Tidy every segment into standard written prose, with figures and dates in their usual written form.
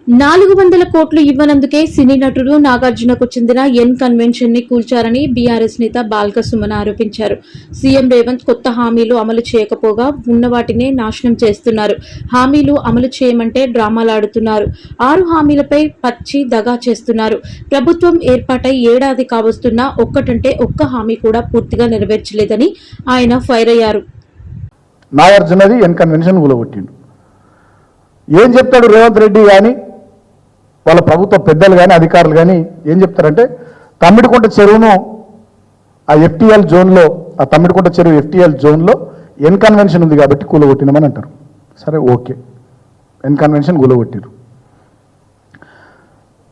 400 కోట్లు ఇవ్వనందుకే సినీ నటుడు నాగార్జునకు చెందిన ఎన్ కన్వెన్షన్ ని కూల్చారని బీఆర్ఎస్ నేత బాల్క సుమన్ ఆరోపించారు. సీఎం రేవంత్ కొత్త హామీలు అమలు చేయకపోగా ఉన్న వాటినే నాశనం చేస్తున్నారు. హామీలు అమలు చేయమంటే డ్రామాలాడుతున్నారు. 6 హామీలపై పచ్చి దగా చేస్తున్నారు. ప్రభుత్వం ఏర్పాటై ఏడాది కావస్తున్నా ఒక్కటంటే ఒక్క హామీ కూడా పూర్తిగా నెరవేర్చలేదని ఆయన ఫైర్ అయ్యారు. నాగార్జునది ఎన్ కన్వెన్షన్ కూలగొట్టిండు. ఏం చెప్తాడు రేవంత్ రెడ్డి కానీ వాళ్ళ ప్రభుత్వ పెద్దలు కానీ అధికారులు కానీ ఏం చెప్తారంటే తమ్మిడికుంట చెరువును ఆ ఎఫ్టీఎల్ జోన్లో ఆ తమ్మిడికుంట చెరువు ఎఫ్టీఎల్ జోన్లో ఎన్ కన్వెన్షన్ ఉంది కాబట్టి కూలగొట్టినామని అంటారు. సరే ఓకే, ఎన్ కన్వెన్షన్ కూలగొట్టిరు.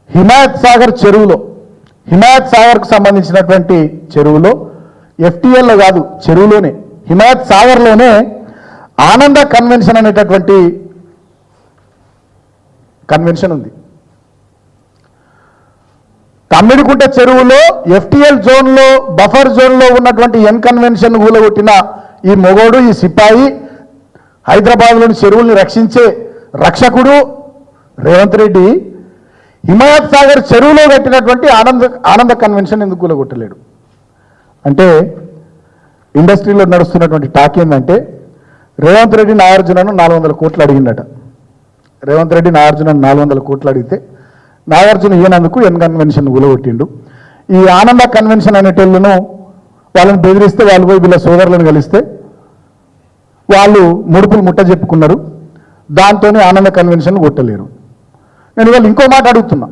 హిమాయత్ సాగర్ చెరువులో హిమాయత్ సాగర్కు సంబంధించినటువంటి చెరువులో ఎఫ్టీఎల్లో కాదు చెరువులోనే హిమాయత్ సాగర్లోనే ఆనంద కన్వెన్షన్ అనేటటువంటి కన్వెన్షన్ ఉంది. తమ్మిడికుంట చెరువులో ఎఫ్టీఎల్ జోన్లో బఫర్ జోన్లో ఉన్నటువంటి ఎన్ కన్వెన్షన్ కూలగొట్టిన ఈ మొగోడు ఈ సిపాయి హైదరాబాద్లోని చెరువుల్ని రక్షించే రక్షకుడు రేవంత్ రెడ్డి హిమాయత్ సాగర్ చెరువులో కట్టినటువంటి ఆనంద కన్వెన్షన్ ఎందుకు కూలగొట్టలేడు అంటే ఇండస్ట్రీలో నడుస్తున్నటువంటి టాక్ ఏంటంటే రేవంత్ రెడ్డి నాగార్జునను 400 కోట్లు అడిగిందట. రేవంత్ రెడ్డి నాగార్జునను 400 కోట్లు అడిగితే నాగార్జున ఈయనందుకు ఎన్ కన్వెన్షన్ కూలగొట్టిండు. ఈ ఆనంద కన్వెన్షన్ అనేటోళ్ళను వాళ్ళని బెదిరిస్తే వాళ్ళు పోయి వీళ్ళ సోదరులను కలిస్తే వాళ్ళు ముడుపులు ముట్ట చెప్పుకున్నారు. దాంతో ఆనంద కన్వెన్షన్ కొట్టలేరు. నేను వాళ్ళు ఇంకో మాట అడుగుతున్నా,